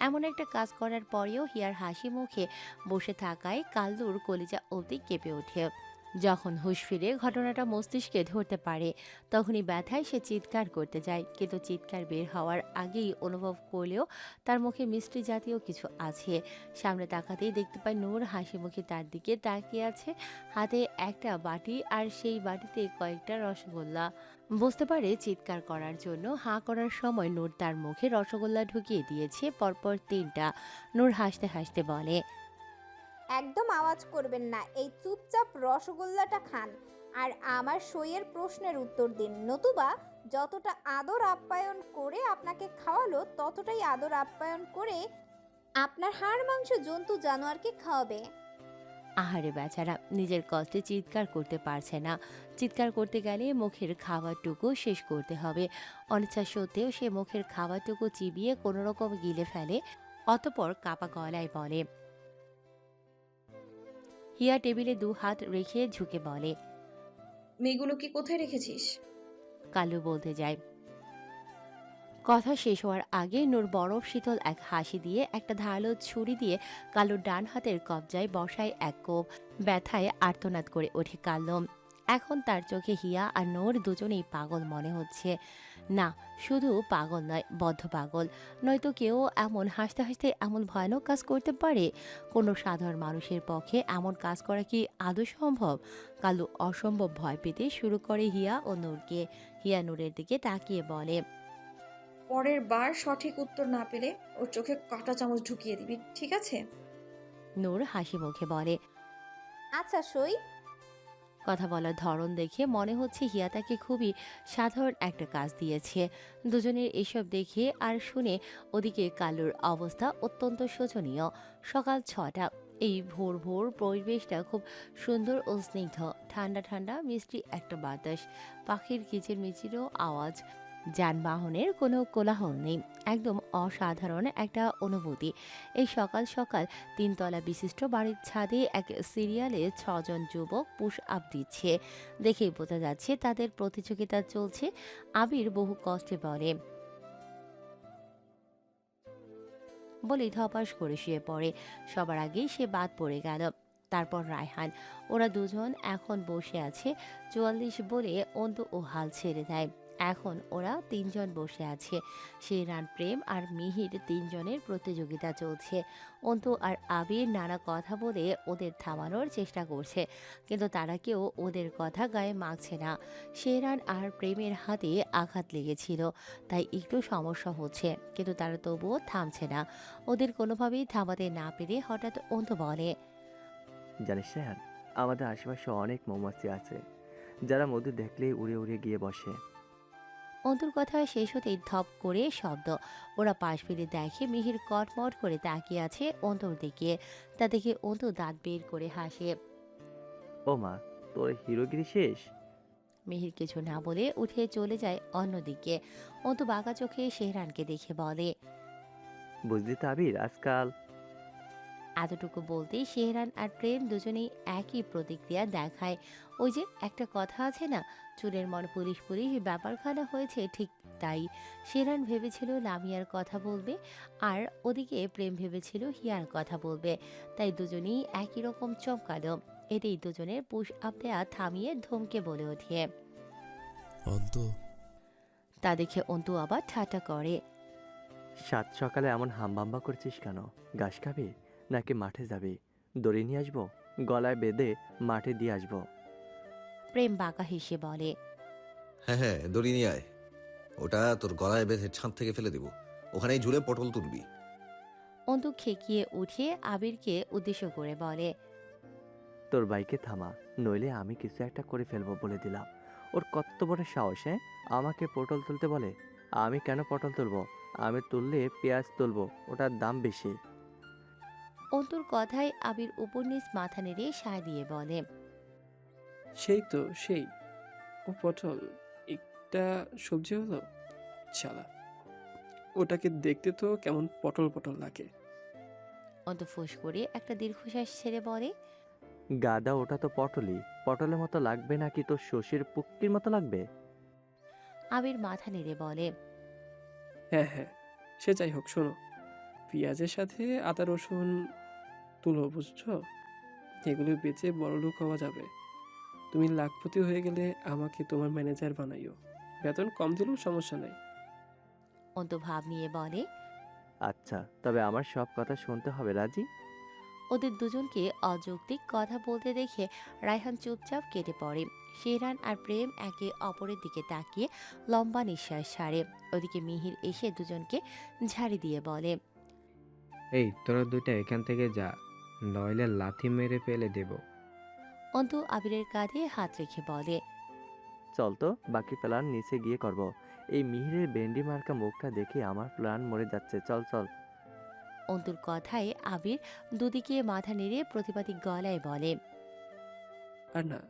এমন একটা কাজ করার পরেও হিয়ার হাসি মুখে বসে থাকায় কাল্লুর কলিজা অবধি কেঁপে ওঠে। যখন হুঁশ ফিরে ঘটনাটা মস্তিষ্কে ধরতে পারে, তখনই ব্যথায় সে চিৎকার করতে যায়, কিন্তু চিৎকার বের হওয়ার আগেই অনুভব করলেও তার মুখে মিষ্টি জাতীয় কিছু আছে। সামনে তাকাতেই দেখতে পায় নূর হাসি মুখে তার দিকে তাকিয়ে আছে, হাতে একটা বাটি আর সেই বাটিতে কয়েকটা রসগোল্লা। বুঝতে পারে চিৎকার করার জন্য হাঁ করার সময় নূর তার মুখে রসগোল্লা ঢুকিয়ে দিয়েছে, পরপর 3টা। নূর হাসতে হাসতে বলে, একদম আওয়াজ করবেন না, এই চুপচাপ রসগোল্লাটা খান আর আমার সইয়ের প্রশ্নের উত্তর দিন, নতুবা যতটা আদর আপ্যায়ন করে আপনাকে খাওয়ালো ততটাই আদর আপ্যায়ন করে আপনার হাড় মাংস জন্তু জানোয়ারকে খাওয়াবে। আহারে বেচারা নিজের কষ্টে চিৎকার করতে পারছে না। চিৎকার করতে গেলে মুখের খাবারটুকু শেষ করতে হবে। অনিচ্ছা সত্ত্বেও সে মুখের খাবারটুকু চিবিয়ে কোনো রকম গিলে ফেলে, অতপর কাপা গলায় বলে। হিয়া টেবিলে 2 হাত রেখে ঝুঁকে বলে। মেয়েগুলো কি কোথায় রেখেছিস? কালু বলতে যায়। কথা শেষ হওয়ার আগে নূর বরফ শীতল এক হাসি দিয়ে একটা ধারালো ছুরি দিয়ে কালুর ডান হাতের কবজায় বসায় এক কোপ। ব্যথায় আর্তনাদ করে ওঠে কাল্লু। এখন তার চোখে হিয়া আর নূর দুজনেই পাগল মনে হচ্ছে। না, শুধু পাগল নয়, বদ্ধ পাগল। নয়তো কেউ এমন হাসতে হাসতে এমন ভয়ানক কাজ করতে পারে? কোনো সাধারণ মানুষের পক্ষে এমন কাজ করা কি আদৌ সম্ভব? কালু অসম্ভব ভয় পেতে শুরু করে হিয়া ও নূরকে। হিয়া নূরের দিকে তাকিয়ে বলে। পরের বার সঠিক উত্তর না পেলে ওর চোখে কাঁটা চামচ ঢুকিয়ে দিবি, ঠিক আছে? নূর হাসি মুখে বলে। আচ্ছা সই। কথা বলার ধরন দেখে মনে হচ্ছে হিয়া তাকে খুবই সাধারণ একটা কাজ দিয়েছে। দুজনের এসব দেখে আর শুনে ওদিকে কালুর অবস্থা অত্যন্ত শোচনীয়। সকাল 6টা। এই ভোর ভোর পরিবেশটা খুব সুন্দর ও স্নিগ্ধ। ঠান্ডা ঠান্ডা মিষ্টি একটা বাতাস, পাখির কিচিরমিচিরও আওয়াজ। যানবাহনের কোনো কোলাহল নেই। একদম অসাধারণ একটা অনুভূতি। এই সকাল সকাল 3 তলা বিশিষ্ট বাড়ির ছাদে এক সিরিয়ালে 6জন যুবক পুশ আপ দিচ্ছে। দেখেই বোঝা যাচ্ছে তাদের প্রতিযোগিতা চলছে। আবির বহু কষ্টে বলে ধপাস করে শুয়ে পড়ে। সবার আগেই সে বাদ পড়ে গেল। তারপর রায়হান। ওরা দুজন এখন বসে আছে। 44 বলে অন্তু ও হাল ছেড়ে দেয়। এখন ওরা 3জন বসে আছে। শেহরান, প্রেম আর মিহির 3জনের প্রতিযোগিতা চলছে। অন্তু আর আবির নানা কথা বলে ওদের থামানোর চেষ্টা করছে, কিন্তু তারা কেউ ওদের কথা গায়ে মাখছে না। শেহরান আর প্রেমের হাতে আঘাত লেগেছিল, তাই একটু সমস্যা হচ্ছে, কিন্তু তারা তবুও থামছে না। ওদের কোনোভাবেই থামাতে না পেরে হঠাৎ অন্তু বলে। জানিস রেহান, আমাদের আশেপাশে অনেক মৌমাছি আছে যারা মধু দেখলেই উড়ে উড়ে গিয়ে বসে। অন্তুর কথা শেষ হতেই ধপ করে শব্দ। ওরা পাশ ফিরে দেখে মিহির কটমট করে তাকিয়ে আছে অন্তুর দিকে। তা দেখে অন্তু দাঁত বের করে হাসে। ও মা, তোর হিরোগিরি শেষ? মিহির কিছু না বলে উঠে চলে যায় অন্যদিকে। অন্তু বাঁকা চোখে শেহরানকে দেখে বলে। বুঝলি তো আবির, আজকাল এতটুকু বলতেই শেহরান আর প্রেম দুজনেই একই প্রতিক্রিয়া দেখায়। ওই যে একটা কথা আছে না, চুলের মন পুলিশ পুলিশ ব্যাপারখানা হয়েছে ঠিক তাই। শেহরান ভেবেছিল লামিয়ার কথা বলবে, আর ওদিকে প্রেম ভেবেছিল হিয়ার কথা বলবে। তাই দুজনেই একই রকম চমকালো। এতেই দুজনের পুশ আপ দেয়া থামিয়ে ধমকে বলে ওঠে। অন্ত, তা দেখে অন্তু আবার ঠাট্টা করে। সাত সকালে এমন হামবাম্বা করছিস কেন? ঘাস খাবি নাকি মাঠে যাবি? দড়ি নিয়ে আসবো, গলায় বেঁধে মাঠে দিয়ে আসবো। প্রেম বাঁকা হেসে বলে। হ্যাঁ হ্যাঁ, দড়ি নিয়ে আয়। ওটা তোর গলায় বেঁধে ছাদ থেকে ফেলে দিব। ওখানেই ঝুলে পটল তুলবি। অন্তু খেকিয়ে উঠে আবিরকে উদ্দেশ্য করে বলে। তোর বাইকে থামা, নইলে আমি কিছু একটা করে ফেলবো বলে দিলাম। ওর কত বড় সাহস, হ্যাঁ? আমাকে পটল তুলতে বলে। আমি কেন পটল তুলবো? আমি তুললে পেঁয়াজ তুলবো, ওটার দাম বেশি। অন্তুর কথায় আবির উপর নিচ মাথা নেড়ে সায় দিয়ে বলে। সেই তো সেই। ও পটল একটা সবজি হলো শালা, ওটাকে দেখতে তো কেমন পটল পটল লাগে। অন্তু ফুস করে একটা দীর্ঘশ্বাস ছেড়ে বলে। গাদা, ওটা তো পটলই। পটলের মতো লাগবে নাকি তোর শশীর পুক্তির মতো লাগবে? আবির মাথা নেড়ে বলে। হ্যাঁ হ্যাঁ, সে যাই হোক, শোনো, পেঁয়াজের সাথে আদা রসুন তুলো, বুঝছো? এগুলো বেচে বড়লোক হওয়া যাবে। তুমি লাখপতি হয়ে গেলে আমাকে তোমার ম্যানেজার বানাইও। বেতন কম দিলেও সমস্যা নাই। অন্তু ভাব নিয়ে বলে। আচ্ছা, তবে আমার সব কথা শুনতে হবে, রাজি? ওদের দুজনকে অযৌক্তিক কথা বলতে দেখে রায়হান চুপচাপ কেটে পড়ে। শেহরান আর প্রেম একে অপরের দিকে তাকিয়ে লম্বা নিঃশ্বাস ছাড়ে। ওদিকে মিহির এসে দুজনকে ঝাড়ি দিয়ে বলে। এই তোরা দুইটা এখান থেকে যা, নইলে লাথি মেরে ফেলে দেব। অন্তু আবিরের কাঁধে হাত রেখে বলে। চল তো, বাকি প্ল্যান নিচে গিয়ে করব। এই মিহিরের বেন্ডি মার্কা মুখটা দেখে আমার প্ল্যান মরে যাচ্ছে। চল চল। অন্তুর কথায় আবির দুদিকে মাথা নেড়ে প্রতিবাদী গলায় বলে। আর না,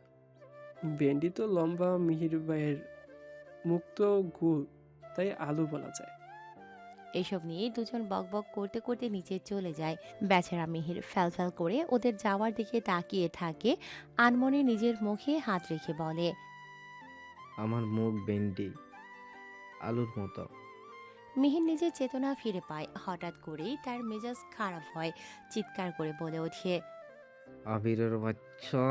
ভেন্ডি তো লম্বা, মিহির ভাইয়ের মুখ তো গোল, তাই আলু বলা যায়। এসব নিয়ে দুজন বকবক করতে করতে নিচে চলে যায়। বেচারা মিহির ফ্যাল করে ওদের যাওয়ার দিকে তাকিয়ে থাকে। আনমনে নিজের মুখে হাত রেখে বলে। আমার মুখ বেন্ডি, আলুর মতো। মিহির নিজের চেতনা ফিরে পায়। হঠাৎ করেই তার মেজাজ খারাপ হয়। চিৎকার করে বলে ওঠে। আবিরের বাচ্চা,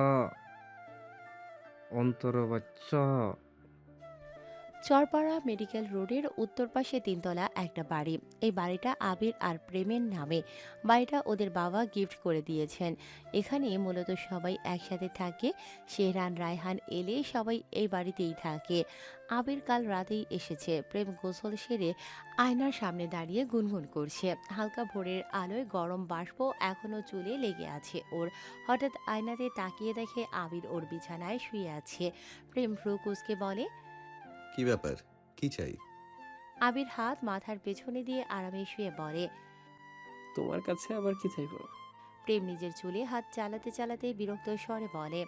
অন্তর বাচ্চা। চরপাড়া মেডিকেল রোডের উত্তর পাশে তিনতলা একটা বাড়ি। এই বাড়িটা আবির আর প্রেমের নামে। বাড়িটা ওদের বাবা গিফট করে দিয়েছেন। এখানে মূলত সবাই একসাথে থাকে। শেহরান রায়হান এলে সবাই এই বাড়িতেই থাকে। আবির কাল রাতেই এসেছে। প্রেম গোসল সেরে আয়নার সামনে দাঁড়িয়ে গুনগুন করছে। হালকা ভোরের আলোয় গরম বাষ্প এখনো চুলে লেগে আছে ওর। হঠাৎ আয়নাতে তাকিয়ে দেখে আবির ওর বিছানায় শুয়ে আছে। প্রেম ভ্রু কুঁচকে বলে। কি ব্যাপার, কি চাই? আবির হাত মাথার পেছনে দিয়ে আরামে শুয়ে বলে। তোমার কাছে আবার কি চাইবো? প্রেম নিজের চুলে হাত চালাতে চালাতে বিরক্ত স্বরে বলে।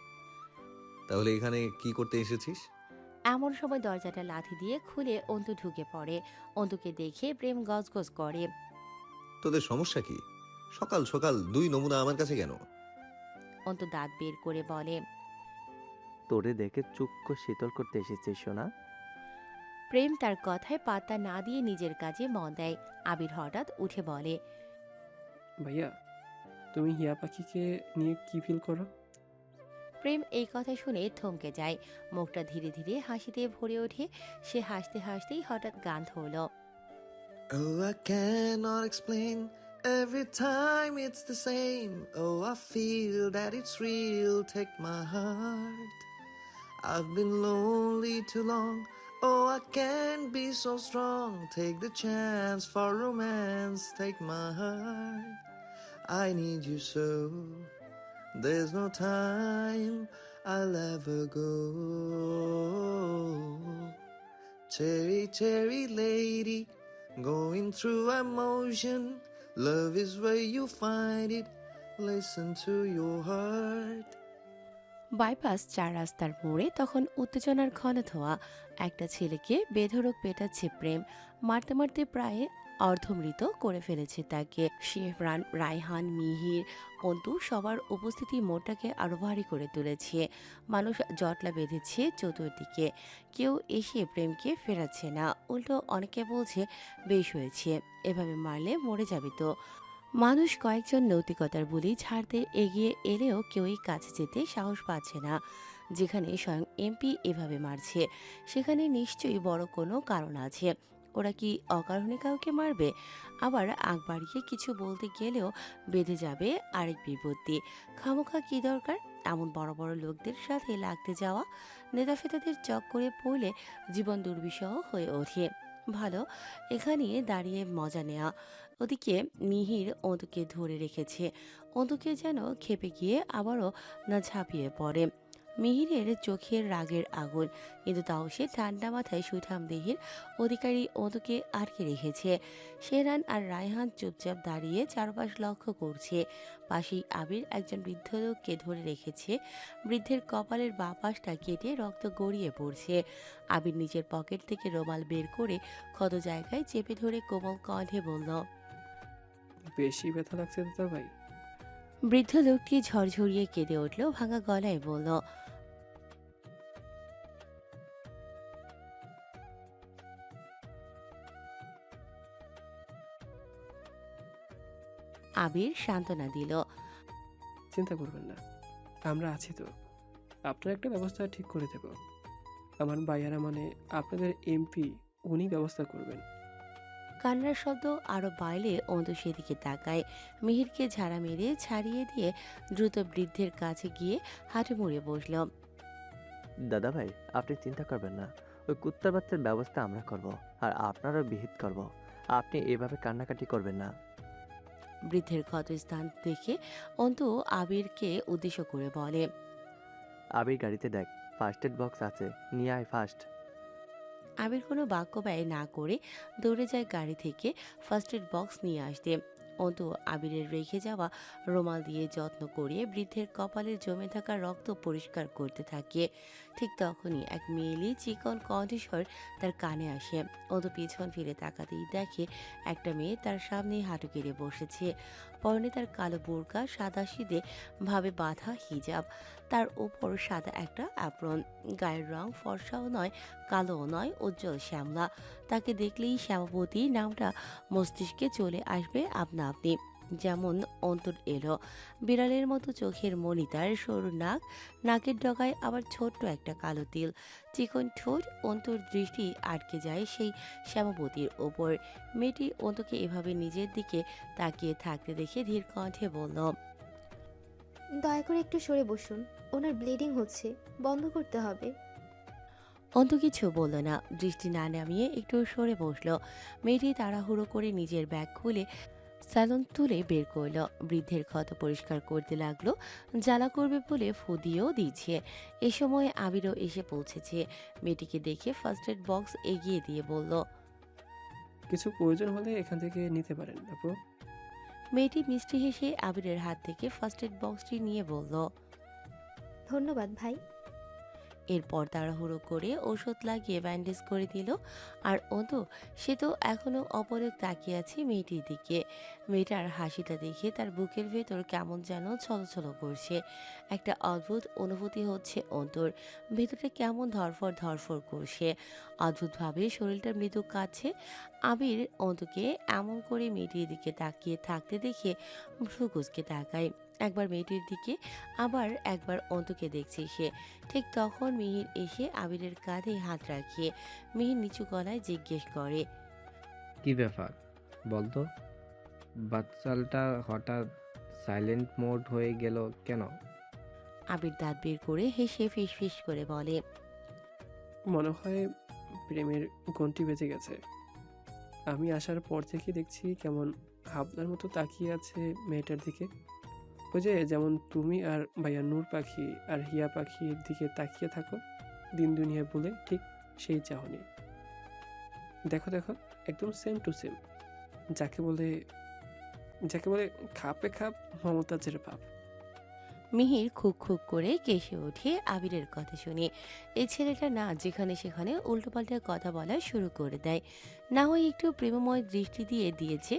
তাহলে এখানে কি করতে এসেছিস? এমন সময় দরজাটা লাথি দিয়ে খুলে অন্তু ঢুকে পড়ে। অন্তুকে দেখে প্রেম গজগজ করে। তোদের সমস্যা কি? সকাল সকাল দুই নমুনা আমার কাছে কেন? অন্তু দাঁত বের করে বলে। তোরে দেখে চুক্ষ শীতল করতে এসেছিস, সোনা। প্রেম তার কথায় পাত্তা না দিয়ে নিজের কাজে মন দেয়। আবির হঠাৎ উঠে বলে। ভাইয়া, তুমি হিয়া পাখিকে নিয়ে কি ফিল করো? প্রেম এই কথা শুনে থমকে যায়। মুখটা ধীরে ধীরে হাসিতে ভরে ওঠে। সে হাসতে হাসতেই হঠাৎ গান ধরল। Oh, I cannot explain. Every time it's the same. Oh, I feel that it's real. Take my heart. I've been lonely too long. Oh, I can't be so strong. Take the chance for romance. Take my heart. I need you so. There's no time I'll ever go. Cherry, cherry lady, going through emotion. Love is where you find it. Listen to your heart. Bypass 4 রাস্তার মোড়ে তখন উত্তেজনার ঘন ধোঁয়া। একটা ছেলেকে বেধড়ক পেটাচ্ছে প্রেম। মারতে মারতে প্রায় অর্ধমৃত করে ফেলেছে তাকে। শেহরান, রায়হান, মিহির, অন্তু সবার উপস্থিতি মোড়টাকে আরো ভারী করে তুলেছে। মানুষ জটলা বেঁধেছে চতুর্দিকে। কেউ এসে প্রেমকে ফেরাচ্ছে না। উল্টো অনেকে বলছে বেশ হয়েছে, এভাবে মারলে মরে যাবে তো। মানুষ কয়েকজন নৈতিকতার বুলি ছাড়তে এগিয়ে এলেও কেউই কাছে যেতে সাহস পাচ্ছে না। যেখানে স্বয়ং এমপি এভাবে মারছে, সেখানে নিশ্চয়ই বড় কোনো কারণ আছে। ওরা কি অকারণে কাউকে মারবে? আবার আগ বাড়িয়ে কিছু বলতে গেলেও বেঁধে যাবে আরেক বিপত্তি। খামোখা কি দরকার এমন বড় বড় লোকদের সাথে লাগতে যাওয়া? নেতা ফেতাদের চক্করে পড়লে জীবন দুর্বিষহ হয়ে ওঠে। ভালো এখানে দাঁড়িয়ে মজা নেওয়া। ওদিকে মিহির অন্তুকে ধরে রেখেছে। অন্তুকে যেন খেপে গিয়ে আবারও না ঝাঁপিয়ে পড়ে। মিহিরের চোখের রাগের আগুন, কিন্তু তাও সে ঠান্ডা মাথায় সুঠাম দেহের অধিকারী অন্তুকে আটকে রেখেছে। শেহরান আর রায়হান চুপচাপ দাঁড়িয়ে চারপাশ লক্ষ্য করছে। পাশেই আবির একজন বৃদ্ধ লোককে ধরে রেখেছে। বৃদ্ধের কপালের বাঁ পাশটা কেটে রক্ত গড়িয়ে পড়ছে। আবির নিজের পকেট থেকে রুমাল বের করে ক্ষত জায়গায় চেপে ধরে কোমল কণ্ঠে বলল। বেশি ব্যথা লাগছে দাদা ভাই? বৃদ্ধ লোকটি ঝরঝরিয়ে কেঁদে উঠল, ভাঙা গলায় বলল। আবির সান্ত্বনা দিল। চিন্তা করবেন না, আমরা আছি তো। আপনার একটা ব্যবস্থা ঠিক করে দেব। আমার ভাইয়ারা মানে আপনাদের এমপি, উনি ব্যবস্থা করবেন। কান্নার শব্দ আরো বাড়লে অন্তু সেদিকে তাকায়। মিহিরকে ঝাড়া মেরে ছাড়িয়ে দিয়ে দ্রুত বৃদ্ধের কাছে গিয়ে হাঁটু মুড়ে বসল। দাদা ভাই, আপনি চিন্তা করবেন না, ওই কুত্তার বাচ্চার ব্যবস্থা আমরা করব, আর আপনারও বিহিত করব। আপনি এভাবে কান্নাকাটি করবেন না। বৃদ্ধের ক্ষতস্থান দেখে অন্তু আবিরকে উদ্দেশ্য করে বলে। আবির গাড়িতে দেখ, ফার্স্ট এড বক্স আছে, নিয়ে আয় ফার্স্ট। আবির কোনো বাক্য ব্যয় না করে দৌড়ে যায় গাড়ি থেকে ফার্স্ট এড বক্স নিয়ে আসতে। অন্তু আবিরের রেখে যাওয়া রুমাল দিয়ে যত্ন করে বৃদ্ধের কপালের জমে থাকা রক্ত পরিষ্কার করতে থাকে। ঠিক তখনই এক মেয়েলি চিকন কণ্ঠস্বর তার কানে আসে। অন্তু পিছন ফিরে তাকাতেই দেখে একটা মেয়ে তার সামনে হাঁটু কেড়ে বসেছে। পরনে তার কালো বোরকা, সাদা সিদে ভাবে বাঁধা হিজাব, তার ওপর সাদা একটা অ্যাপ্রন। গায়ের রং ফর্সাও নয়, কালোও নয়, উজ্জ্বল শ্যামলা। তাকে দেখলেই শ্যামাবতী নামটা মস্তিষ্কে চলে আসবে আপনা আপনি। যেমন অন্তর এলো। বিড়ালের মতো চোখের মণি তার, সরু নাক, নাকের ডগায় আবার ছোট্ট একটা কালো তিল, চিকন ঠোঁট। অন্তর দৃষ্টি আটকে যায় সেই শ্যামাবতীর ওপর। মেয়েটি অন্তকে এভাবে নিজের দিকে তাকিয়ে থাকতে দেখে ধীর কণ্ঠে বলল, দয়া করে একটু সরে বসুন, ওনার ব্লিডিং হচ্ছে, বন্ধ করতে হবে। অন্তু কিছু বলল না, দৃষ্টি না নামিয়ে একটু সরে বসলো। মেয়েটি তাড়াহুড়ো করে নিজের ব্যাগ খুলে স্যালন তুলে বের করলো। বৃদ্ধের ক্ষত পরিষ্কার করতে লাগলো। জ্বালা করবে বলে ফু দিয়েও দিচ্ছে। এ সময় আবিরও এসে পৌঁছেছে। মেয়েটিকে দেখে ফার্স্ট এড বক্স এগিয়ে দিয়ে বলল। কিছু প্রয়োজন হলে এখান থেকে নিতে পারেন আপু। মেয়েটি মিষ্টি হেসে আবিরের হাত থেকে ফার্স্ট এড বক্সটি নিয়ে বলল। ধন্যবাদ ভাই। এরপর তাড়াহুড়ো করে ওষুধ লাগিয়ে ব্যান্ডেজ করে দিল। আর অন্তু, সে তো এখনো অপলক তাকিয়ে আছে মেয়েটির দিকে। মেয়েটার হাসিটা দেখে তার বুকের ভেতর কেমন যেন ছলছল করছে। একটা অদ্ভুত অনুভূতি হচ্ছে অন্তুর। ভেতরটা কেমন ধরফর ধরফর করছে। অদ্ভুতভাবে শরীরটা মৃদু কাঁদছে। আবির অন্তুকে এমন করে মেয়েটির দিকে তাকিয়ে থাকতে দেখে ভ্রু কুঁচকে তাকায়। একবার মেয়েটির দিকে, আবার একবার অন্তুকে দেখছে সে। ঠিক তখন মিহির এসে আবিরের কাঁধে হাত রাখিয়ে মিহির নিচু গলায় জিজ্ঞেস করে। কি ব্যাপার বলতো? বাচ্চালটা হঠাৎ সাইলেন্ট মোড হয়ে গেল কেন? আবির দাঁত বের করে হেসে ফিস ফিস করে বলে। মনে হয় প্রেমের ঘন্টি বেজে গেছে। আমি আসার পর থেকে দেখছি কেমন হাবলার মতো তাকিয়ে আছে মেয়েটার দিকে। ওই যে যেমন তুমি আর ভাইয়া নূর পাখি আর হিয়া পাখির দিকে তাকিয়ে থাকো দিন দুনিয়া বলে, ঠিক সেই চাহনি। দেখো দেখো, একদম সেম টু সেম। যাকে বলে খাপে খাপ মমতাজের ভাব। মিহির খুক খুক করে কেসে ওঠে আবিরের কথা শুনে। এই ছেলেটা না যেখানে সেখানে উল্টোপাল্টা কথা বলা শুরু করে দেয়। না হয় একটু প্রেমময় দৃষ্টি দিয়ে দিয়েছে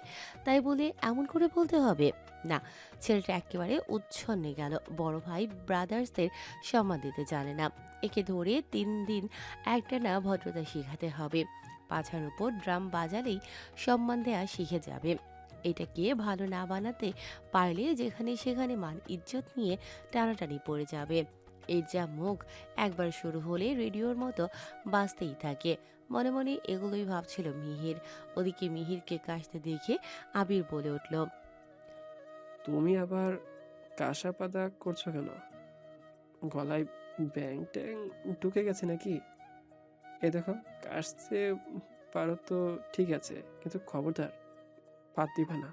তাই বলে এমন করে বলতে হবে? না, ছেলেটা একেবারে উচ্ছন্নে গেল। বড় ভাই ব্রাদার্সদের সম্মান দিতে জানে না। একে ধরে 3 দিন একটানা ভদ্রতা শেখাতে হবে। পাছার উপর ড্রাম বাজালেই সম্মান দেয়া শিখে যাবে। এটাকে ভালো না বানাতে পারলে যেখানে সেখানে মান ইজ্জত নিয়ে টানাটানি পড়ে যাবে। এর যা মুখ, একবার শুরু হলে রেডিওর মতো বাজতেই থাকে। মনে মনে এগুলোই ভাবছিল মিহির। ওদিকে মিহিরকে কাশতে দেখে আবির বলে উঠল। তুমি আবার কাঁসা পাদা করছো কেন? গলায় ব্যাং ট্যাং ঢুকে গেছে নাকি? এ দেখো, কাশতে পারো তো ঠিক আছে, কিন্তু খবরদার পাত দিবা না।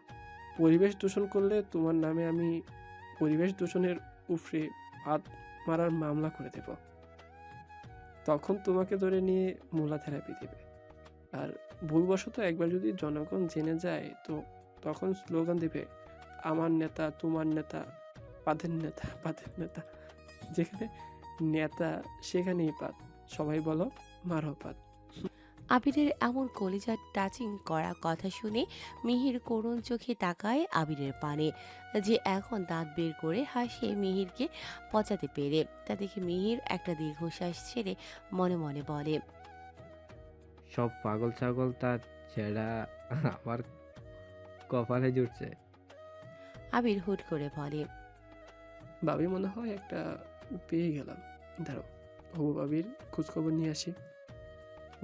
পরিবেশ দূষণ করলে তোমার নামে আমি পরিবেশ দূষণের উপরে হাত মারার মামলা করে দেব। তখন তোমাকে ধরে নিয়ে মূলা থেরাপি দেবে। আর ভুলবশত একবার যদি জনগণ জেনে যায় তো তখন স্লোগান দেবে, আমার নেতা, তোমার নেতা, পাদের নেতা, পাদের নেতা। যেখানে নেতা সেখানেই পাত। সবাই বলো মারো পাত। আবিরের এমন কলিজার টাচিং করা কথা শুনে মিহির করুণ চোখে তাকায় আবিরের পানে, যে এখন দাঁত বের করে হাসে মিহিরকে পচাতে পেরে। তা দেখে মিহির একটা দীর্ঘশ্বাস ছেড়ে মনে মনে বলে। সব পাগল ছাগল তার ছেঁড়া আমার কপালে জুটছে। আবির হুট করে বলে। ভাবি মনে হয় একটা পেয়ে গেলাম, দাঁড়াও হবু ভাবির খোঁজখবর নিয়ে আসি।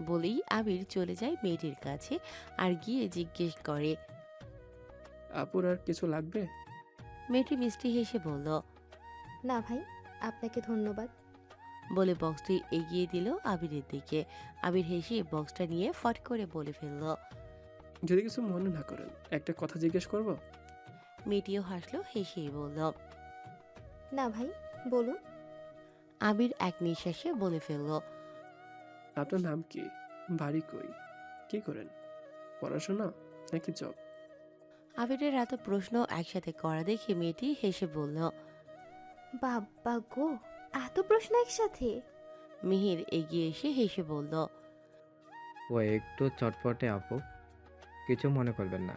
বলেই আবির চলে যায় মেয়েটির কাছে আর গিয়ে জিজ্ঞেস করে। আপুর আর কিছু লাগবে? মেয়েটি মিষ্টি হেসে বলল। না ভাই, আপনাকে ধন্যবাদ। বলে বক্সটি এগিয়ে দিল আবিরের দিকে। আবির হেসে বক্সটা নিয়ে ফট করে বলে ফেলল। যদি কিছু মনে না করেন একটা কথা জিজ্ঞেস করব। মেয়েটিও হাসলো, হেসেই বলল। না ভাই, বলুন। আবির এক নিঃশ্বাসে বলে ফেলল। আপনার নাম কি, বাড়ি কই, কি করেন, পড়াশোনা নাকি জব? আবিরের এত প্রশ্ন একসাথে করা দেখে মেয়েটি হেসে বলল। বাবা গো, এত প্রশ্ন একসাথে! মিহির এগিয়ে এসে হেসে বলল। ও একটু চটপটে আপু, কিছু মনে করবেন না।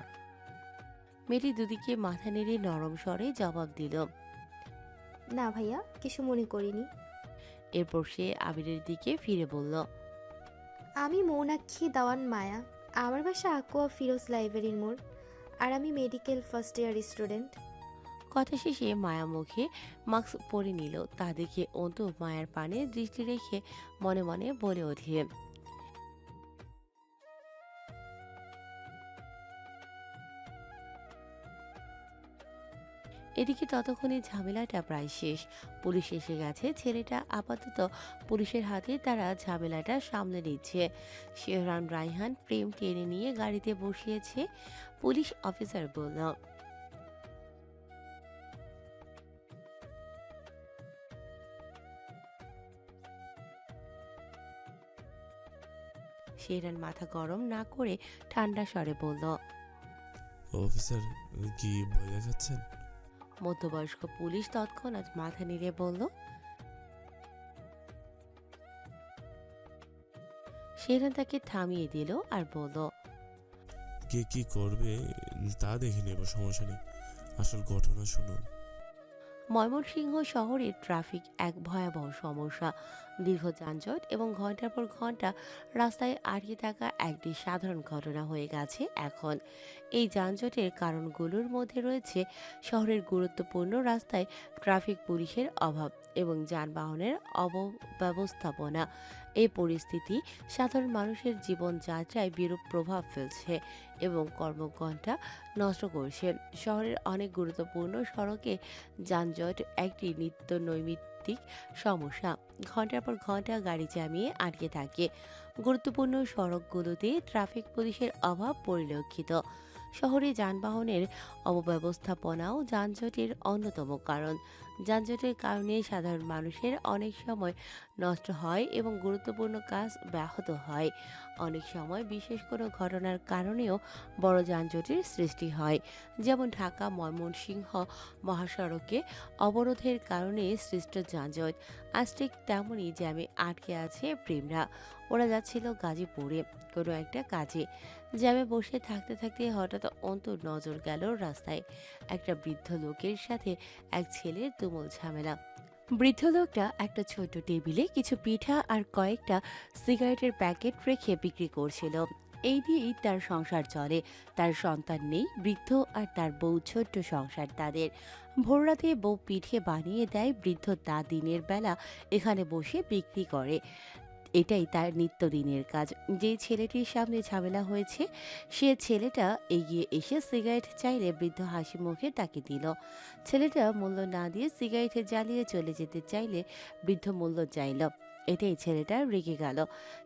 মেয়েটি দুদিকে মাথা নেড়ে নরম স্বরে জবাব দিল। না ভাইয়া, কিছু মনে করিনি। এরপর সে আবিরের দিকে ফিরে বলল। আমি মৌনাক্ষী দাওয়ান মায়া। আমার বাসা আকোয়া ফিরোজ লাইব্রেরির মোড়। আর আমি মেডিকেল ফার্স্ট ইয়ার স্টুডেন্ট। কথা শেষে মায়া মুখে মাস্ক পরে নিল। তা দেখে অন্তু মায়ার পানে দৃষ্টি রেখে মনে মনে বলে ওঠে। এদিকে ততক্ষণে ঝামেলাটা প্রায় শেষ। পুলিশ এসে গেছে। ছেলেটা আপাতত পুলিশের হাতে, তারা ঝামেলাটা সামলে নিচ্ছে। শেহরান রায়হান প্রেম টেনে নিয়ে গাড়িতে বসিয়েছে। পুলিশ অফিসার বলল। শেহরান মাথা গরম না করে ঠান্ডা স্বরে বলল। অফিসার, কি ভয় দেখাচ্ছেন? মধ্যবয়স্ক পুলিশ তৎক্ষণাৎ মাথা নেড়ে বলল। শেহরান তাকে থামিয়ে দিল আর বলল। কে কি করবে তা দেখে নেব, সমস্যা নেই, আসল ঘটনা শুনুন। ময়মনসিংহ শহরে ট্রাফিক এক ভয়াবহ সমস্যা। দীর্ঘ যানজট এবং ঘন্টার পর ঘন্টা রাস্তায় আটকে থাকা একটি সাধারণ ঘটনা হয়ে গেছে এখন। এই যানজটের কারণগুলোর মধ্যে রয়েছে শহরের গুরুত্বপূর্ণ রাস্তায় ট্রাফিক পুলিশের অভাব এবং যানবাহনের অব্যবস্থাপনা। এই পরিস্থিতি সাধারণ মানুষের জীবনযাত্রায় বিরূপ প্রভাব ফেলছে এবং কর্মঘণ্টা নষ্ট করছে। শহরের অনেক গুরুত্বপূর্ণ সড়কে যানজট একটি নিত্য নৈমিত্তিক সমস্যা। ঘন্টার পর ঘন্টা গাড়ি জামিয়ে আটকে থাকে। গুরুত্বপূর্ণ সড়কগুলোতে ট্রাফিক পুলিশের অভাব পরিলক্ষিত। শহরে যানবাহনের অব্যবস্থাপনাও যানজটের অন্যতম কারণ। যানজটের কারণে সাধারণ মানুষের অনেক সময় নষ্ট হয় এবং গুরুত্বপূর্ণ কাজ ব্যাহত হয়। অনেক সময় বিশেষ কোনো ঘটনার কারণেও বড় যানজটের সৃষ্টি হয়, যেমন ঢাকা ময়মনসিংহ মহাসড়কে অবরোধের কারণে সৃষ্ট যানজট। আজ ঠিক তেমনই জ্যামে আটকে আছে প্রেমরা। ওরা যাচ্ছিল গাজীপুরে কোনো একটা কাজে। জ্যামে বসে থাকতে থাকতে হঠাৎ অন্তর নজর গেল রাস্তায়। একটা বৃদ্ধ লোকের সাথে এক ছেলের তুমুল ঝামেলা। বৃদ্ধ লোকটা একটা ছোট টেবিলে কিছু পিঠা আর কয়েকটা সিগারেটের প্যাকেট রেখে বিক্রি করছিল। এই দিয়েই তার সংসার চলে। তার সন্তান নেই। বৃদ্ধ আর তার বউ, ছোট্ট সংসার তাদের। ভোররাতে বউ পিঠে বানিয়ে দেয়, বৃদ্ধ তা দিনের বেলা এখানে বসে বিক্রি করে। এটাই তার নিত্যদিনের কাজ। যে ছেলেটির সামনে ঝামেলা হয়েছে সে ছেলেটা এগিয়ে এসে সিগারেট চাইলে বৃদ্ধ হাসি মুখে তাকে দিল। ছেলেটা মূল্য না দিয়ে সিগারেট জ্বালিয়ে চলে যেতে চাইলে বৃদ্ধ মূল্য চাইল। এটাই ছেলেটা রেগে গেল।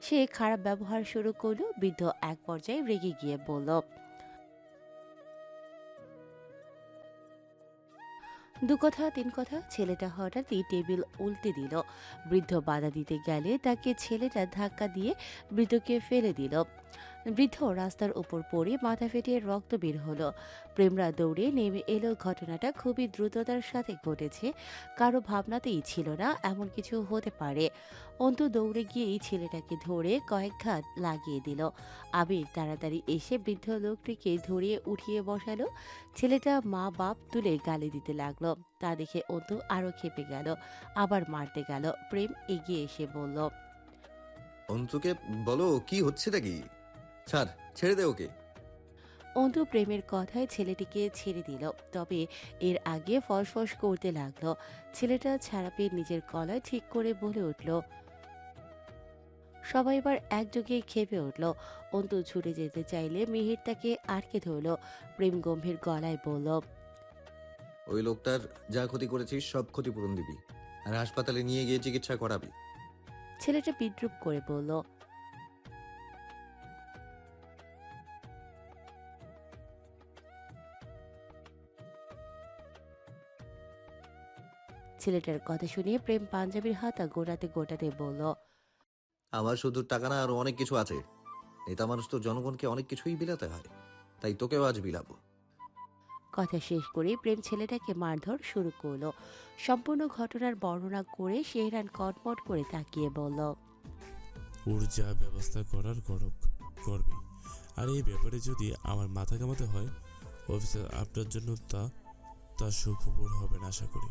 সে খারাপ ব্যবহার শুরু করলো। বৃদ্ধ এক পর্যায়ে রেগে গিয়ে বলল। দু কথা তিন কথা ছেলেটা হঠাৎই টেবিল উল্টে দিল। বৃদ্ধ বাধা দিতে গেলে তাকে ছেলেটা ধাক্কা দিয়ে বৃদ্ধকে ফেলে দিল। বৃদ্ধ রাস্তার উপর পড়ে মাথা ফেটে রক্ত বের হলো। প্রেমরা দৌড়ে নেমে এলো। ঘটনাটা খুবই দ্রুততার সাথে ঘটেছে। কারো ভাবনাতেই ছিল না এমন কিছু হতে পারে। অন্তু দৌড়ে গিয়েই ছেলেটাকে ধরে কয়েক ঘাত লাগিয়ে দিল। আবির তাড়াতাড়ি এসে বৃদ্ধ লোকটিকে ধরিয়ে উঠিয়ে বসালো। ছেলেটা মা বাপ তুলে গালি দিতে লাগলো। তা দেখে অন্তু আরো খেপে গেল, আবার মারতে গেল। প্রেম এগিয়ে এসে বলল। অন্তুকে বলো কি হচ্ছেটা কি? ছাড়, ছেড়ে দে ওকে। অন্তু প্রেমের কথায় ছেলেটিকে ছেড়ে দিল, তবে এর আগে ফসফস করতে লাগলো। ছেলেটা ছাড়া পেয়ে নিজের গলায় ঠিক করে বলে উঠল। সবাই এবার একযোগে খেপে উঠল। অন্তু ছুটে যেতে চাইলে মিহির তাকে আটকে ধরল। প্রেম গম্ভীর গলায় বলল, ওই লোকটার যা ক্ষতি করেছিস সব ক্ষতিপূরণ দিবি, আর হাসপাতালে নিয়ে গিয়ে চিকিৎসা করাবি। ছেলেটা বিদ্রুপ করে বলল, ছেলেটার কথা শুনে প্রেম পাঞ্জাবির হাতা গোটাতে গোটাতে বলল, আমার শুধু টাকা না, আরো অনেক কিছু আছে। নেতা মানুষ তো জনগণকে অনেক কিছুই বিলাতে হয়, তাই তোকেও আজ বিলাবো। কথা শেষ করে প্রেম ছেলেটাকে মারধর শুরু করলো। সম্পূর্ণ ঘটনার বর্ণনা করে শেহরান কটমট করে তাকিয়ে বলল, ওর যা ব্যবস্থা করার করবে। আর এই ব্যাপারে যদি আমার মাথা কামাতে হয়, অফিসার আপনার জন্য তা সুখবর হবে না আশা করি।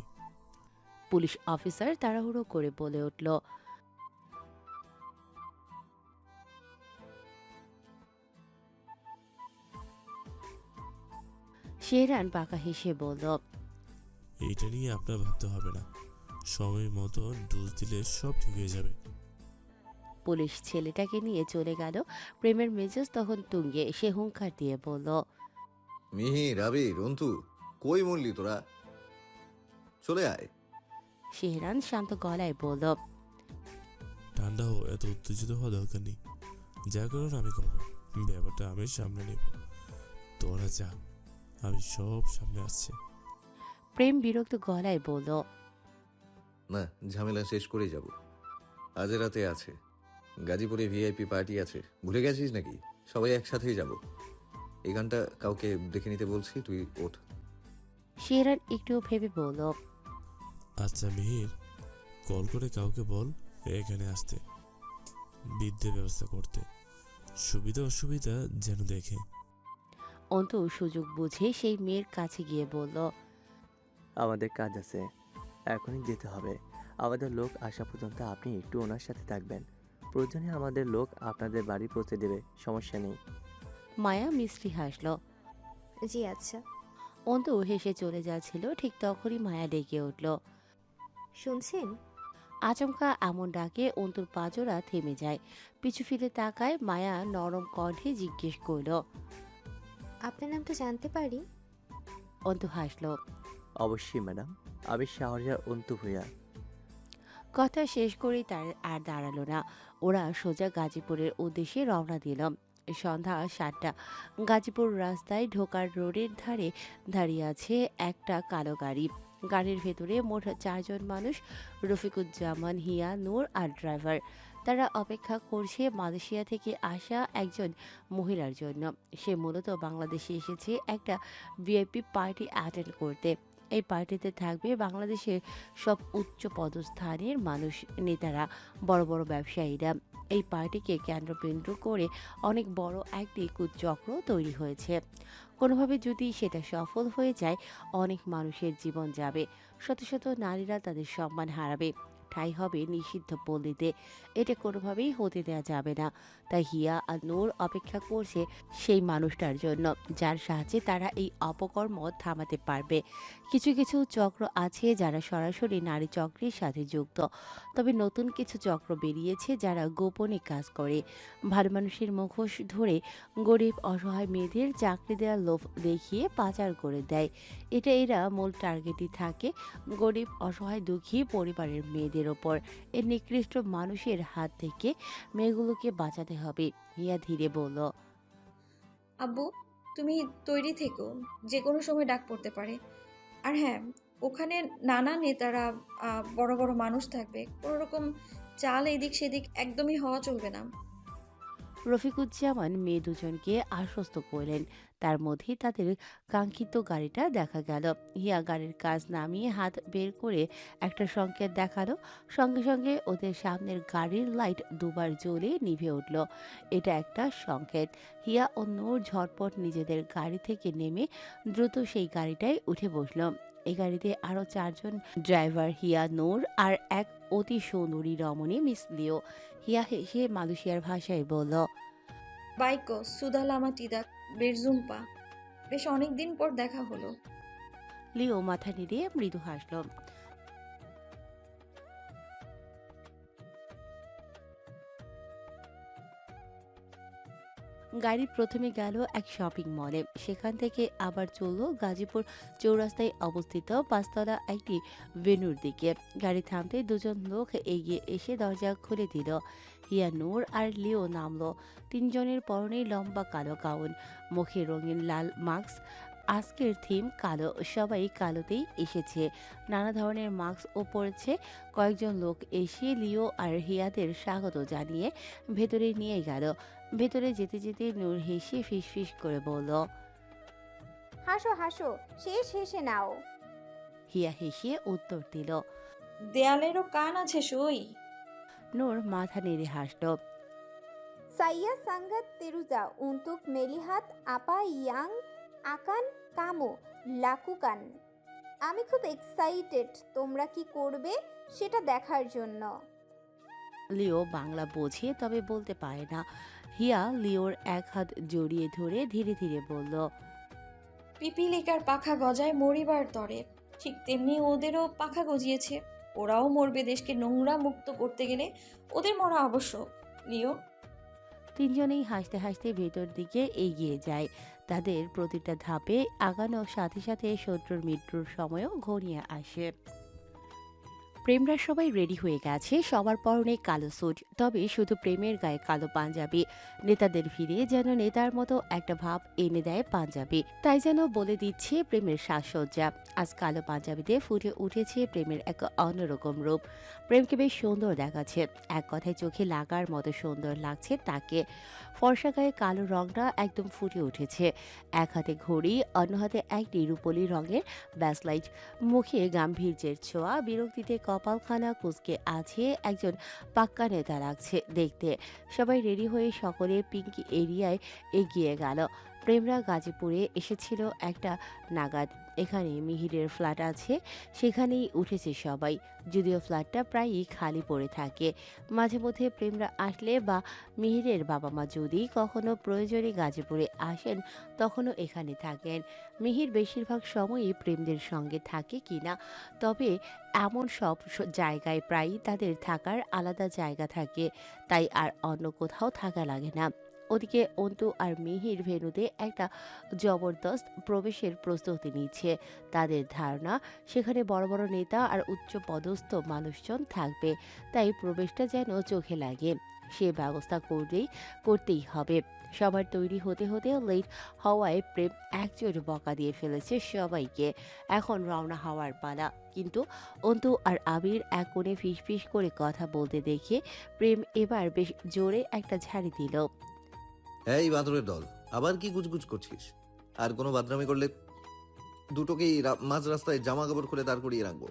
পুলিশ অফিসার তাড়াহুড়ো করে বলে উঠল, শেহরান বাঁকা হেসে বলল, এইটা নিয়ে আপনার ভাবতে হবে না, সময় মতো ডোজ দিলে সব ঠিক হয়ে যাবে। পুলিশ ছেলেটাকে নিয়ে চলে গেল। প্রেমের মেজাজ তখন তুঙ্গে, সে হুঙ্কার দিয়ে বলল, মিহির, আবির, অন্তু, কই মরলি তোরা? চলে আয়। শেহরান শান্ত গলায় বলল, ঠান্ডা হো, এত উত্তেজিত হওয়া দরকার নেই। যা করার আমি করবো, ব্যাপারটা আমি সামনে নেব। তোরা যা, আমি সব সামনে আসছে। প্রেম বিরক্ত গলায় বলল, না, ঝামেলা শেষ করেই যাব। আজ রাতে আছে গাজীপুরে ভিআইপি পার্টি আছে, ভুলে গেছিস নাকি? সবাই একসাথেই যাব। এই গানটা কাউকে দেখে নিতে বলছি, তুই ওঠ। শেহরান একটু ভেবে বলল, আচ্ছা মিহির, কল করে কাউকে বল এখানে আসতে, বিদ্যে ব্যবস্থা করতে, সুবিধা অসুবিধা যেন দেখে। অন্তু সুযোগ বুঝে সেই মেয়ের কাছে গিয়ে বলল, আমাদের কাজ আছে, এখনই যেতে হবে। আমাদের লোক আসা পর্যন্ত আপনি একটু ওনার সাথে থাকবেন। প্রয়োজনে আমাদের লোক আপনাদের বাড়ি পৌঁছে দেবে, সমস্যা নেই। মায়া মিষ্টি হাসল। জি আচ্ছা। অন্তু হেসে চলে যাচ্ছিল, ঠিক তখনই মায়া ডেকে উঠল। শুনছেন? আচমকা এমন ডাকে অন্তুর পাজরা থেমে যায়। পিছু ফিরে তাকায়। মায়া নরম কণ্ঠে জিজ্ঞেস করল, আপনার নামটা জানতে পারি? অন্তু হাসল। অবশ্যই ম্যাডাম, আমি শাহরিয়ার অন্তু ভূঁইয়া। কথা শেষ করেই তার আর দাঁড়ালো না। ওরা সোজা গাজীপুরের উদ্দেশ্যে রওনা দিল। সন্ধ্যা 7টা। গাজীপুর রাস্তায় ঢোকার রোডের ধারে দাঁড়িয়ে আছে একটা কালো গাড়ি। গাড়ির ভেতরে মোট 4 জন মানুষ, রফিকুজ্জামান, হিয়া, নূর আর ড্রাইভার। তারা অপেক্ষা করছে মালয়েশিয়া থেকে আসা একজন মহিলার জন্য। সে মূলত বাংলাদেশে এসেছে একটা ভিআইপি পার্টি অ্যাটেন্ড করতে। এই পার্টিতে থাকবে বাংলাদেশের সব উচ্চ পদস্থানের মানুষ, নেতারা, বড় বড় ব্যবসায়ীরা। এই পার্টিকে কেন্দ্র করে অনেক বড় একটি কুচক্র তৈরি হয়েছে। কোনোভাবে যদি সেটা সফল হয়ে যায়, অনেক মানুষের জীবন যাবে, শত শত নারীরা তাদের সম্মান হারাবে, ঠাঁই হবে নিষিদ্ধ পল্লীতে। এটা কোনোভাবেই হতে দেওয়া যাবে না। তাই হিয়া আর নূর অপেক্ষা করছে সেই মানুষটার জন্য, যার সাহায্যে তারা এই অপকর্ম থামাতে পারবে। কিছু কিছু চক্র আছে যারা সরাসরি নারী চক্রের সাথে যুক্ত, তবে নতুন কিছু চক্র বেরিয়েছে যারা গোপনে কাজ করে। ভালো মানুষের মুখোশ ধরে গরিব অসহায় মেয়েদের চাকরি দেওয়ার লোভ দেখিয়ে পাচার করে দেয়। এরা মূল টার্গেটই থাকে গরিব অসহায় দুঃখী পরিবারের মেয়েদের ওপর। এই নিকৃষ্ট মানুষের হাত থেকে মেয়েগুলোকে বাঁচাতে হবে। হিয়া ধীরে বলল, আব্বু, তুমি তৈরি থেকো, যে কোনো সময় ডাক পড়তে পারে। আর হ্যাঁ, ওখানে নানা নেতারা, বড় বড় মানুষ থাকবে। কোনো রকম চাল এদিক সেদিক একদমই হওয়া চলবে না। রফিকুজ্জামান মেয়ে দুজনকে আশ্বস্ত করলেন। তার মধ্যেই তাদের কাঙ্ক্ষিত গাড়িটা দেখা গেল। হিয়া গাড়ির কাজ নামিয়ে হাত বের করে একটা সংকেত দেখালো। সঙ্গে সঙ্গে ওদের সামনের গাড়ির লাইট দুবার জ্বলে নিভে উঠল। এটা একটা সংকেত। হিয়া ও নূর ঝটপট নিজেদের গাড়ি থেকে নেমে দ্রুত সেই গাড়িটায় উঠে বসল। এই গাড়িতে আরো 4 জন ড্রাইভার, হিয়া, নূর আর এক অতি সুন্দরী রমণী মিস লিও। হিয়া হেসে মালয়েশিয়ার ভাষায় বলল, বাইকো সুদালামা তিদাক বেরজুম্পা, বেশ অনেক দিন পর দেখা হলো। লিও মাথা নেড়ে মৃদু হাসল। গাড়ি প্রথমে গেল এক শপিং মলে, সেখান থেকে আবার চলল গাজীপুর চৌরাস্তায় অবস্থিত পাঁচতলা একটি ভেন্যুর দিকে। গাড়ি থামতে দুজন লোক এগিয়ে এসে দরজা খুলে দিল। হিয়া, নূর আর লিও নামলো। তিনজনের পরনে লম্বা কালো গাউন, মুখে রঙিন লাল মাস্ক। আজকের থিম কালো, সবাই কালোতেই এসেছে। নানা ধরনের মাস্কও পরেছে। কয়েকজন লোক এসে লিও আর হিয়াদের স্বাগত জানিয়ে ভেতরে নিয়ে গেল। ভেতরে যেতে যেতে নূর হেসে ফিসফিস করে বলল, হাসো হাসো, শেষ হেসে নাও। হিয়া হেসে উত্তর দিল। দেয়ালেরও কান আছে সই। নূর মাথা নেড়ে হাসল। Saya sangat teruja untuk melihat apa yang akan kamu lakukan. আমি খুব এক্সাইটেড তোমরা কি করবে সেটা দেখার জন্য। লিও বাংলা বোঝে তবে বলতে পারে না। হিয়া লিওর এক হাত জড়িয়ে ধরে ধীরে ধীরে বলল, পিপিলিকার পাখা গজায় মরিবার তরে, ঠিক তেমনি ওদেরও পাখা গজিয়েছে। ওরাও মরবে দেশকে নোংরা মুক্ত করতে গেলে, ওদের মরা আবশ্যক। লিও। তিনজনেই হাসতে হাসতে ভেতর দিকে এগিয়ে যায়। তাদের প্রতিটা ধাপে আগানোর সাথে সাথে শত্রুর মৃত্যুর সময়ও ঘনিয়ে আসে। প্রেমরা সবাই রেডি হয়ে গেছে, সবার পরনে কালো স্যুট, তবে শুধু প্রেমের গায়ে কালো পাঞ্জাবি। নেতাদের ভিড়ে যেন নেতার মতো একটা ভাব এনে দেয় পাঞ্জাবি, তাই যেন বলে দিচ্ছে প্রেমের সাজসজ্জা। আজ কালো পাঞ্জাবিতে ফুটে উঠেছে প্রেমের এক অন্যরকম রূপ। প্রেমকে বেশ সুন্দর দেখাচ্ছে, এক কথায় চোখে লাগার মতো সুন্দর লাগছে তাকে। ফর্সা গায়ে কালো রংটা একদম ফুটে উঠেছে। এক হাতে ঘড়ি, অন্য হাতে একটি রূপলি রঙের ব্যাসলাইট। মুখে গাম্ভীর্যের ছোঁয়া, বিরক্তিতে কপালখানা কুঁচকে আছে। একজন পাক্কা নেতা লাগছে দেখতে। সবাই রেডি হয়ে সকলে পিঙ্কি এরিয়ায় এগিয়ে গেল। প্রেমরা গাজীপুরে এসেছিল একটা নাগাদ। এখানে মিহিরের ফ্ল্যাট আছে, সেখানেই উঠেছে সবাই। যদিও ফ্ল্যাটটা প্রায়ই খালি পড়ে থাকে। মাঝে মধ্যে প্রেমরা আসলে বা মিহিরের বাবা মা যদি কখনো প্রয়োজনে গাজীপুরে আসেন, তখনও এখানে থাকেন। মিহির বেশিরভাগ সময়ই প্রেমদের সঙ্গে থাকে কিনা, তবে এমন সব জায়গায় প্রায়ই তাদের থাকার আলাদা জায়গা থাকে, তাই আর অন্য কোথাও থাকা লাগে না। ওদিকে অন্তু আর মিহির ভেন্যুতে একটা জবরদস্ত প্রবেশের প্রস্তুতি নিচ্ছে। তাদের ধারণা সেখানে বড় বড় নেতা আর উচ্চ পদস্থ মানুষজন থাকবে, তাই প্রবেশটা যেন চোখে লাগে। সে ব্যবস্থা করতেই হবে। সবার তৈরি হতে হতে লেট হওয়ায় প্রেম একজোট বকা দিয়ে ফেলেছে সবাইকে। এখন রওনা হওয়ার পালা, কিন্তু অন্তু আর আবির এক কোণে ফিসফিস করে কথা বলতে দেখে প্রেম এবার বেশ জোরে একটা ঝাড়ি দিল। এই বাঁদরের দল, আবার কি গুজগুজ করছিস? আর কোনো বাদরামি করলে দুটোকেই মাঝ রাস্তায় জামা কাপড় খুলে দাঁড় করিয়ে রাখবো।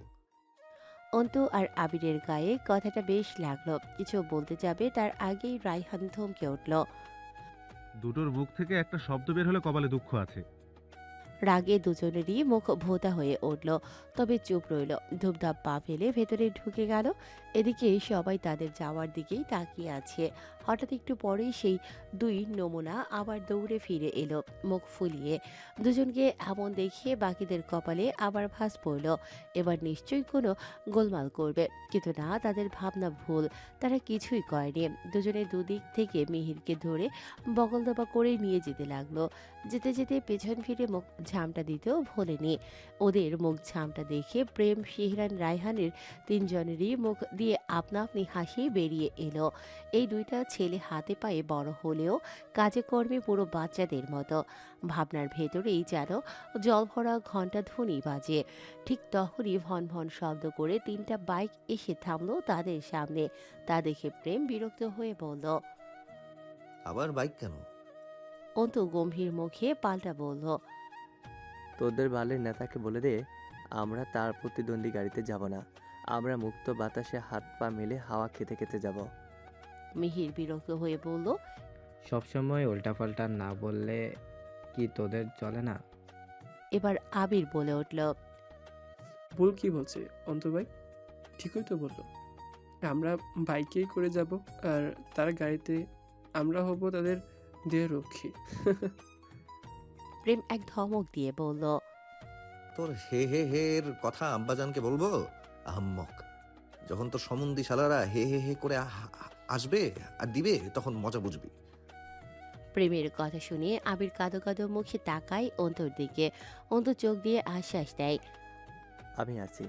অন্তু আর আবিরের গায়ে কথাটা বেশ লাগলো। কিছু বলতে যাবে তার আগেই রায়হান থমকে উঠল। দুটোর মুখ থেকে একটা শব্দ বের হলে কপালে দুঃখ আছে। রাগে দুজনেরই মুখ ভোঁতা হয়ে উঠল, তবে চুপ রইল। ধূপধাপ পা ফেলে ভেতরে ঢুকে গেল। এদিকে সবাই তাদের যাওয়ার দিকেই তাকিয়ে আছে। হঠাৎ একটু পরেই সেই দুই নমুনা আবার দৌড়ে ফিরে এলো, মুখ ফুলিয়ে। দুজনকে এমন দেখে বাকিদের কপালে আবার ভাঁজ পড়ল। এবার নিশ্চয়ই কোনো গোলমাল করবে, কিন্তু না, তাদের ভাবনা ভুল। তারা কিছুই করেনি। দুজনে দুদিক থেকে মিহিরকে ধরে বগল দবা করে নিয়ে যেতে লাগলো। যেতে যেতে পেছন ফিরে মুখ ঝামটা দিতেও ভোলেনি। ওদের মুখ ঝামটা দেখে প্রেম, শিহরান, রায়হানের তিনজনেরই মুখ দিয়ে আপনা আপনি হাসি বেরিয়ে এলো। এই দুইটা ছেলে হাতে পায়ে বড় হলেও কাজে কর্মে পুরো বাচ্চাদের মতো। ভাবনার ভেতরেই যেন জলভরা ঘণ্টা ধ্বনি বাজে। ঠিক তখনই ভন ভন শব্দ করে তিনটা বাইক এসে থামলো তাদের সামনে। তা দেখে প্রেম বিরক্ত হয়ে বলল, আবার বাইক কেন? অন্তু গম্ভীর মুখে পাল্টা বলল, তোদের বালের নেতাকে বলে দে আমরা তার প্রতিদ্বন্দ্বী গাড়িতে যাব না। আমরা মুক্ত বাতাসে হাত পা মেলে হাওয়া খেতে খেতে যাব। মিহির বিরক্ত হয়ে বলল, সবসময় উল্টাপাল্টা না বললে কি তোদের চলে না? এবার আবির বলে উঠল, ভুল কি বলছে অন্তু ভাই? ঠিকই তো বললো, আমরা বাইকেই করে যাব, আর তার গাড়িতে আমরা হব তাদের দেহরক্ষী। প্রেম এক ধমক দিয়ে বলল, তোর হে হে হের কথা আব্বাজানকে বলবো? আহাম্মক! যখন তোর সমন্ধি শালারা হে হে হে করে আসবে আর দিবে, তখন মজা বুঝবি। প্রেমের কথা শুনে আবির কাঁদো কাঁদো মুখে তাকায় অন্তর দিকে। অন্ত চোখ দিয়ে আশ্বাস দেয়, আমি আছি,